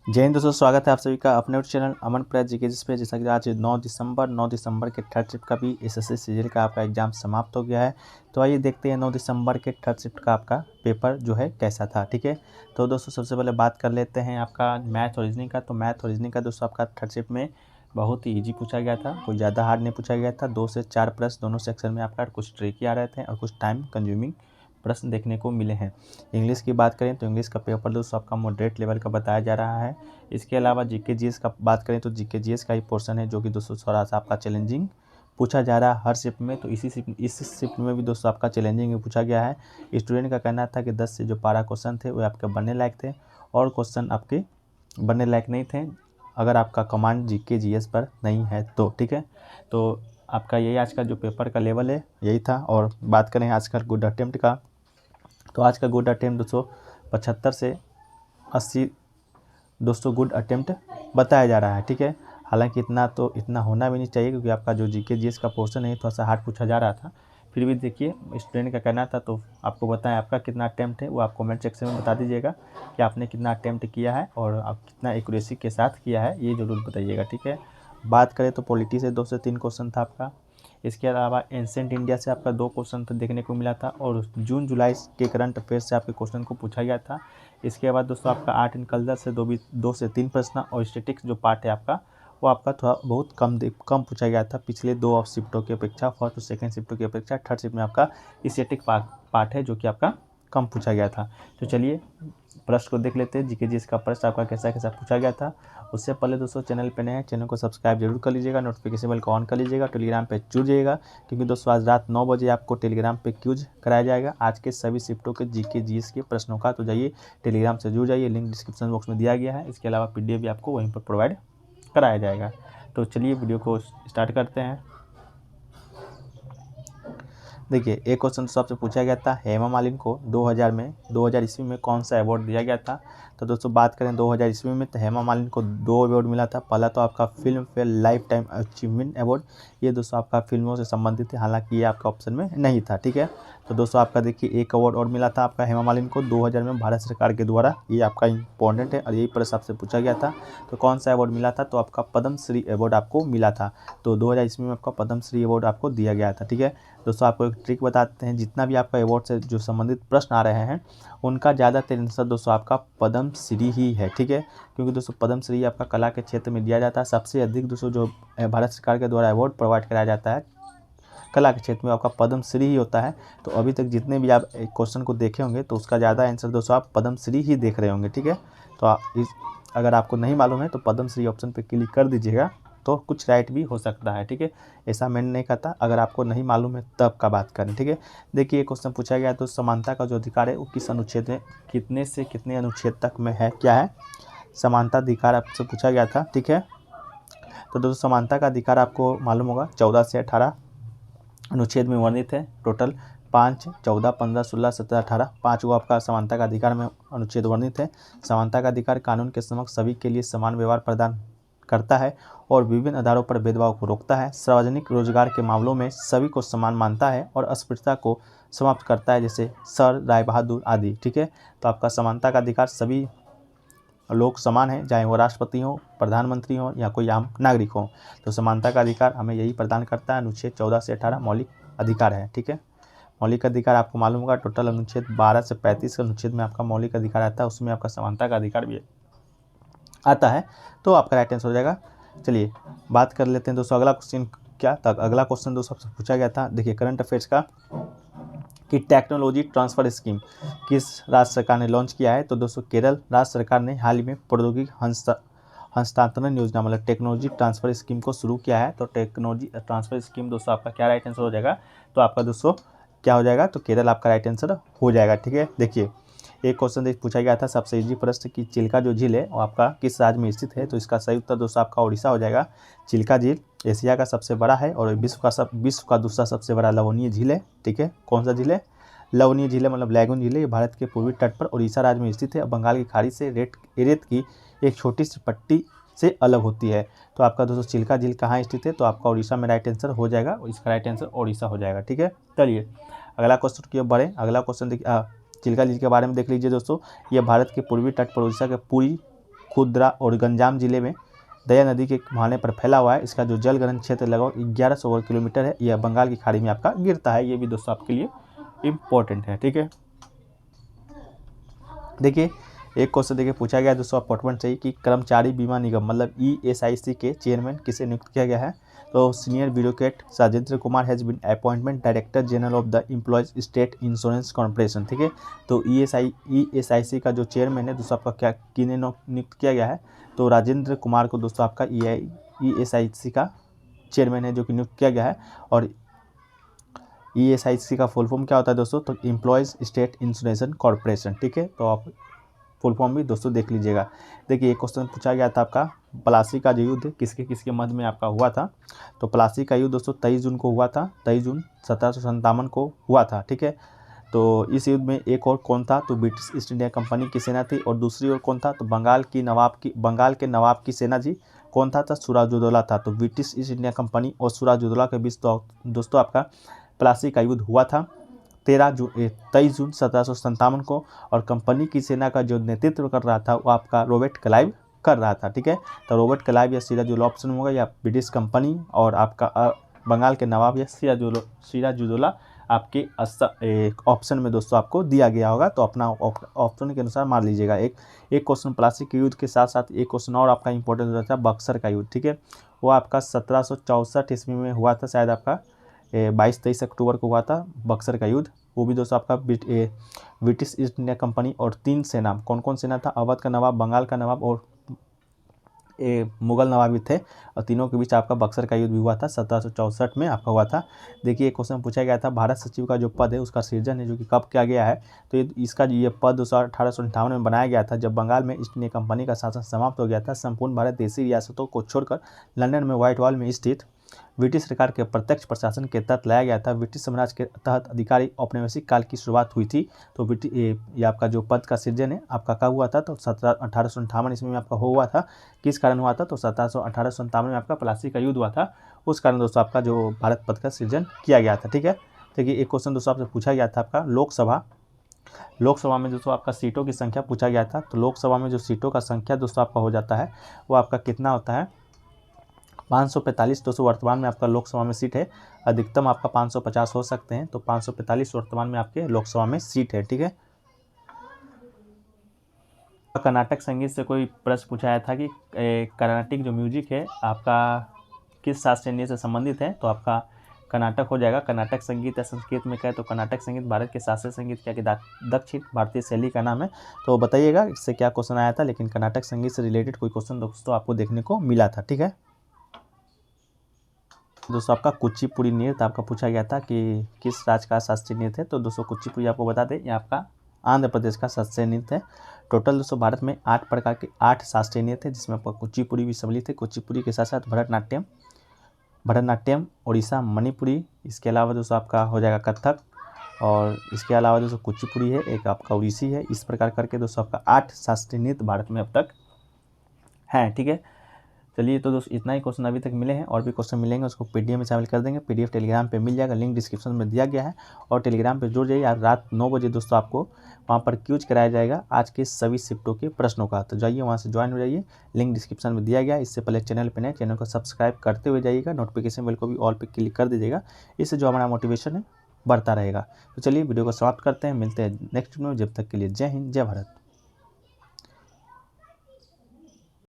जय हिंद दोस्तों, स्वागत है आप सभी का अपने चैनल अमन प्रेस जीके जिस पे। जैसा कि आज 9 दिसंबर के थर्ड शिफ्ट का भी एसएससी सीजीएल का आपका एग्जाम समाप्त हो गया है। तो आइए देखते हैं 9 दिसंबर के थर्ड शिफ्ट का आपका पेपर जो है कैसा था। ठीक है, तो दोस्तों सबसे पहले बात कर लेते हैं आपका मैथ और रीजनिंग का। तो मैथ और रीजनिंग का दोस्तों आपका थर्ड शिफ्ट में बहुत ही ईजी पूछा गया था, कोई ज़्यादा हार्ड नहीं पूछा गया था। 2 से 4 प्रश्न दोनों सेक्शन में आपका कुछ ट्रिकी आ रहे थे और कुछ टाइम कंज्यूमिंग प्रश्न देखने को मिले हैं। इंग्लिश की बात करें तो इंग्लिश का पेपर दोस्तों आपका मॉडरेट लेवल का बताया जा रहा है। इसके अलावा जीके जीएस का बात करें तो जीके जीएस का ही पोर्शन है जो कि दोस्तों थोड़ा सा आपका चैलेंजिंग पूछा जा रहा है हर शिफ्ट में। तो इस शिफ्ट में भी दोस्तों आपका चैलेंजिंग ही पूछा गया है। स्टूडेंट का कहना था कि 10 से जो 12 क्वेश्चन थे वो आपके बनने लायक थे और क्वेश्चन आपके बनने लायक नहीं थे अगर आपका कमांड जीके जीएस पर नहीं है तो। ठीक है, तो आपका यही आज का जो पेपर का लेवल है यही था। और बात करें आज का गुड अटेम्प्ट का, तो आज का गुड अटेम्प्ट 275 से 80 दोस्तों गुड अटेम्प्ट बताया जा रहा है। ठीक है, हालांकि इतना होना भी नहीं चाहिए क्योंकि आपका जो जीके जीएस का पोर्शन है थोड़ा सा हार्ड पूछा जा रहा था। फिर भी देखिए स्टूडेंट का कहना था, तो आपको बताएं आपका कितना अटेम्प्ट है वो आप कमेंट सेक्शन में बता दीजिएगा कि आपने कितना अटेम्प्ट किया है और आप कितना एक्यूरेसी के साथ किया है, ये ज़रूर बताइएगा। ठीक है, बात करें तो पॉलिटी से 2 से 3 क्वेश्चन था आपका। इसके अलावा एंसेंट इंडिया से आपका 2 क्वेश्चन तो देखने को मिला था और जून जुलाई के करंट अफेयर से आपके क्वेश्चन को पूछा गया था। इसके बाद दोस्तों आपका आर्ट एंड कल्चर से 2 से 3 प्रश्न और स्टैटिक्स जो पार्ट है आपका वो आपका थोड़ा बहुत कम पूछा गया था पिछले 2 शिफ्टों की अपेक्षा। फर्स्ट और सेकंड शिफ्टों की अपेक्षा थर्ड शिफ्ट में आपका स्टैटिक पार्ट है जो कि आपका कम पूछा गया था। तो चलिए प्रश्न को देख लेते हैं, जीके जीएस का प्रश्न आपका कैसा कैसा पूछा गया था। उससे पहले दोस्तों चैनल पे नए हैं, चैनल को सब्सक्राइब जरूर कर लीजिएगा, नोटिफिकेशन बेल को ऑन कर लीजिएगा, टेलीग्राम पे जुड़ जाइएगा क्योंकि दोस्तों आज रात 9 बजे आपको टेलीग्राम पे क्यूज कराया जाएगा आज के सभी शिफ्टों के जीके जीएस के प्रश्नों का। तो जाइए टेलीग्राम से जुड़ जाइए, लिंक डिस्क्रिप्शन बॉक्स में दिया गया है। इसके अलावा पीडीएफ भी आपको वहीं पर प्रोवाइड कराया जाएगा। तो चलिए वीडियो को स्टार्ट करते हैं। देखिए एक क्वेश्चन सबसे पूछा गया था, हेमा मालिनी को 2000 ईस्वी में कौन सा अवार्ड दिया गया था। तो दोस्तों बात करें 2000 ईस्वी में तो हेमा मालिनी को 2 अवार्ड मिला था। पहला तो आपका film fair life time achievement award, ये दोस्तों आपका फिल्मों से संबंधित है, हालांकि ये आपका ऑप्शन में नहीं था। ठीक है, तो दोस्तों आपका देखिए एक अवार्ड और मिला था आपका हेमा मालिनी को 2000 में भारत सरकार के द्वारा, ये आपका इंपॉर्टेंट है और यही प्रश्न आपसे पूछा गया था। तो कौन सा अवार्ड मिला था, तो आपका पद्मश्री अवार्ड आपको मिला था। तो 2000 ईस्वी में आपका पद्मश्री अवार्ड आपको दिया गया था। ठीक है दोस्तों, आपको एक ट्रिक बताते हैं, जितना भी आपका अवार्ड से जो संबंधित प्रश्न आ रहे हैं उनका ज़्यादातर आंसर दोस्तों आपका पद्मश्री ही है। ठीक है, क्योंकि दोस्तों पद्मश्री आपका कला के क्षेत्र में दिया जाता है। सबसे अधिक दोस्तों जो भारत सरकार के द्वारा अवार्ड प्रोवाइड कराया जाता है कला के क्षेत्र में आपका पद्मश्री ही होता है। तो अभी तक जितने भी आप क्वेश्चन को देखे होंगे तो उसका ज़्यादा आंसर दोस्तों आप पद्मश्री ही देख रहे होंगे। ठीक है, तो अगर आपको नहीं मालूम है तो पद्मश्री ऑप्शन पर क्लिक कर दीजिएगा, तो कुछ राइट भी हो सकता है। ठीक है, ऐसा मैंने नहीं कहता, अगर आपको नहीं मालूम है तब का बात करें। ठीक है, देखिए क्वेश्चन पूछा गया तो समानता का जो अधिकार है वो किस अनुच्छेद में, कितने से कितने अनुच्छेद तक में है, क्या है समानता अधिकार आपसे पूछा गया था। ठीक है, तो दोस्तों समानता का अधिकार आपको मालूम होगा 14 से 18 अनुच्छेद में वर्णित है। टोटल 5, 14, 15, 16, 17, 18 5 वो आपका समानता का अधिकार में अनुच्छेद वर्णित है। समानता का अधिकार कानून के समक्ष सभी के लिए समान व्यवहार प्रदान करता है और विभिन्न आधारों पर भेदभाव को रोकता है। सार्वजनिक रोजगार के मामलों में सभी को समान मानता है और अस्पृश्यता को समाप्त करता है, जैसे सर, राय बहादुर आदि। ठीक है, तो आपका समानता का अधिकार सभी लोग समान हैं, चाहे वो राष्ट्रपति हो, प्रधानमंत्री हो या कोई आम नागरिक हो। तो समानता का अधिकार हमें यही प्रदान करता है। अनुच्छेद 14 से 18 मौलिक अधिकार है। ठीक है, मौलिक अधिकार आपको मालूम होगा टोटल अनुच्छेद 12 से 35 अनुच्छेद में आपका मौलिक अधिकार आता है, उसमें आपका समानता का अधिकार भी आता है। तो आपका राइट आंसर हो जाएगा। चलिए बात कर लेते हैं दोस्तों अगला क्वेश्चन क्या था। अगला क्वेश्चन दोस्तों सबसे पूछा गया था, देखिए करंट अफेयर्स का, कि टेक्नोलॉजी ट्रांसफ़र स्कीम किस राज्य सरकार ने लॉन्च किया है। तो दोस्तों केरल राज्य सरकार ने हाल ही में प्रौद्योगिकी हस्तांतरण योजना मतलब टेक्नोलॉजी ट्रांसफ़र स्कीम को शुरू किया है। तो टेक्नोलॉजी ट्रांसफ़र स्कीम दोस्तों आपका क्या राइट आंसर हो जाएगा, तो आपका दोस्तों क्या हो जाएगा, तो केरल आपका राइट आंसर हो जाएगा। ठीक है, देखिए एक क्वेश्चन पूछा गया था सबसे इजी प्रश्न की चिल्का जो झील है वो आपका किस राज्य में स्थित है। तो इसका सही उत्तर दोस्तों आपका उड़ीसा हो जाएगा। चिल्का झील एशिया का सबसे बड़ा है और विश्व का दूसरा सबसे बड़ा लवणीय झील है। ठीक है, कौन सा झील है, लवणीय झील है मतलब लैगून झील है। ये भारत के पूर्वी तट पर उड़ीसा राज्य में स्थित है और बंगाल की खाड़ी से रेत की एक छोटी सी पट्टी से अलग होती है। तो आपका दोस्तों चिल्का झील कहाँ स्थित है, तो आपका उड़ीसा में राइट आंसर हो जाएगा, और इसका राइट आंसर उड़ीसा हो जाएगा। ठीक है, चलिए अगला क्वेश्चन की ओर बढ़े। अगला क्वेश्चन देखिए चिल्का झील के बारे में देख लीजिए दोस्तों। यह भारत के पूर्वी तट पर उड़ीसा के पुरी खुदरा और गंजाम जिले में दया नदी के मुहाने पर फैला हुआ है। इसका जो जल ग्रहण क्षेत्र लगभग 1100 वर्ग किलोमीटर है। यह बंगाल की खाड़ी में आपका गिरता है। ये भी दोस्तों आपके लिए इम्पोर्टेंट है। ठीक है, देखिए एक क्वेश्चन देखिए पूछा गया है दोस्तों, अपॉइंटमेंट चाहिए कि कर्मचारी बीमा निगम मतलब ESIC के चेयरमैन किसे नियुक्त किया गया है। तो senior bureaucrat Rajendra Kumar has been appointment director general of the employees state insurance corporation. ठीक है, तो ESIC का जो चेयरमैन है दोस्तों आपका क्या किन्हें नियुक्त किया गया है, तो राजेंद्र कुमार को दोस्तों आपका ESIC का चेयरमैन है जो कि नियुक्त किया गया है। और ESIC का फुल फॉर्म क्या होता है दोस्तों, तो एम्प्लॉयज़ स्टेट इंश्योरेंस कॉर्पोरेशन। ठीक है, तो आप फुल फॉर्म भी दोस्तों देख लीजिएगा। देखिए एक क्वेश्चन पूछा गया था आपका, प्लासी का जो युद्ध किसके किसके मध्य में आपका हुआ था। तो प्लासी का युद्ध दोस्तों 23 जून को हुआ था, 23 जून 1757 को हुआ था। ठीक है, तो इस युद्ध में एक और कौन था, तो ब्रिटिश ईस्ट इंडिया कंपनी की सेना थी, और दूसरी ओर कौन था, तो बंगाल के नवाब की सेना जी कौन था, सिराजुद्दौला था। तो ब्रिटिश ईस्ट इंडिया कंपनी और सिराजुद्दौला के बीच तो दोस्तों आपका प्लासी का युद्ध हुआ था 23 जून 1757 को, और कंपनी की सेना का जो नेतृत्व कर रहा था वो आपका रॉबर्ट क्लाइव कर रहा था। ठीक है, तो रॉबर्ट क्लाइव या सिराजुद्दौला ऑप्शन होगा, या ब्रिटिश कंपनी और आपका बंगाल के नवाब या सिराजुद्दौला आपके ऑप्शन में दोस्तों आपको दिया गया होगा। तो अपना ऑप्शन के अनुसार मार लीजिएगा। एक क्वेश्चन प्लासी के युद्ध के साथ साथ एक क्वेश्चन और आपका इंपॉर्टेंट रहता है बक्सर का युद्ध। ठीक है, वो आपका 1764 ईस्वी में हुआ था, शायद आपका 22-23 अक्टूबर को हुआ था बक्सर का युद्ध। वो भी दोस्तों आपका ब्रिटिश ईस्ट इंडिया कंपनी और 3 सेना, कौन कौन सेना था, अवध का नवाब, बंगाल का नवाब और मुगल नवाब भी थे, और तीनों के बीच आपका बक्सर का युद्ध भी हुआ था 1764 में आपका हुआ था। देखिए एक क्वेश्चन पूछा गया था, भारत सचिव का जो पद है उसका सृजन है जो कि कब किया गया है। तो इसका ये पद 1858 में बनाया गया था, जब बंगाल में ईस्ट इंडिया कंपनी का शासन समाप्त हो गया था। संपूर्ण भारत देशी रियासतों को छोड़कर लंदन में व्हाइट हॉल में स्थित ब्रिटिश सरकार के प्रत्यक्ष प्रशासन के तहत लाया गया था। ब्रिटिश साम्राज्य के तहत अधिकारी औपनिवेशिक काल की शुरुआत हुई थी। तो ये आपका जो पद का सृजन है आपका कब हुआ था, तो 1858 ईस्वी में आपका हुआ था। किस कारण हुआ था, तो 1857 में आपका प्लासी का युद्ध हुआ था, उस कारण दोस्तों आपका जो भारत पद का सृजन किया गया था। ठीक है, देखिए एक क्वेश्चन दोस्तों आपसे पूछा गया था आपका लोकसभा में दोस्तों आपका सीटों की संख्या पूछा गया था। तो लोकसभा में जो सीटों का संख्या दोस्तों आपका हो जाता है वो आपका कितना होता है, 545। दोस्तों वर्तमान में आपका लोकसभा में सीट है, अधिकतम आपका 550 हो सकते हैं। तो 545 वर्तमान में आपके लोकसभा में सीट है। ठीक है, कर्नाटक संगीत से कोई प्रश्न पूछा गया था कि कर्नाटिक जो म्यूजिक है आपका किस शास्त्रीय नृत्य से संबंधित है। तो आपका कर्नाटक हो जाएगा। कर्नाटक संगीत या संस्कृत में कहे तो कर्नाटक संगीत भारत के शास्त्रीय संगीत क्या कि दक्षिण भारतीय शैली का नाम है। तो बताइएगा इससे क्या क्वेश्चन आया था, लेकिन कर्नाटक संगीत से रिलेटेड कोई क्वेश्चन दोस्तों आपको देखने को मिला था। ठीक है दोस्तों, आपका कुचिपुड़ी नृत्य आपका पूछा गया था कि किस राज्य का शास्त्रीय नृत्य है। तो दोस्तों कुचिपुड़ी आपको बता दें ये आपका आंध्र प्रदेश का शास्त्रीय नृत्य है। टोटल दोस्तों भारत में 8 प्रकार के 8 शास्त्रीय नृत्य है, जिसमें आपका कुचिपुड़ी भी सम्मिलित है। कुचिपुड़ी के साथ साथ भरतनाट्यम, उड़ीसा, मणिपुरी, इसके अलावा दोस्तों आपका हो जाएगा कथक, और इसके अलावा दोस्तों कुचिपुड़ी है, एक आपका उड़ीसी है। इस प्रकार करके दोस्तों आपका 8 शास्त्रीय नृत्य भारत में अब तक हैं। ठीक है, चलिए तो दोस्तों इतना ही क्वेश्चन अभी तक मिले हैं, और भी क्वेश्चन मिलेंगे उसको PDF में शामिल कर देंगे। PDF टेलीग्राम पे मिल जाएगा, लिंक डिस्क्रिप्शन में दिया गया है, और टेलीग्राम पे जुड़ जाइए। आज रात 9 बजे दोस्तों आपको वहाँ पर क्यूज कराया जाएगा आज के सभी शिफ्टों के प्रश्नों का। तो जाइए वहाँ से ज्वाइन हो जाइए, लिंक डिस्क्रिप्शन में दिया गया है। इससे पहले चैनल पर नए, चैनल को सब्सक्राइब करते हुए जाइएगा, नोटिफिकेशन बेल को भी ऑल पे क्लिक कर दीजिएगा, इससे जो हमारा मोटिवेशन है बढ़ता रहेगा। तो चलिए वीडियो को समाप्त करते हैं, मिलते हैं नेक्स्ट वीडियो में। जब तक के लिए जय हिंद, जय भारत।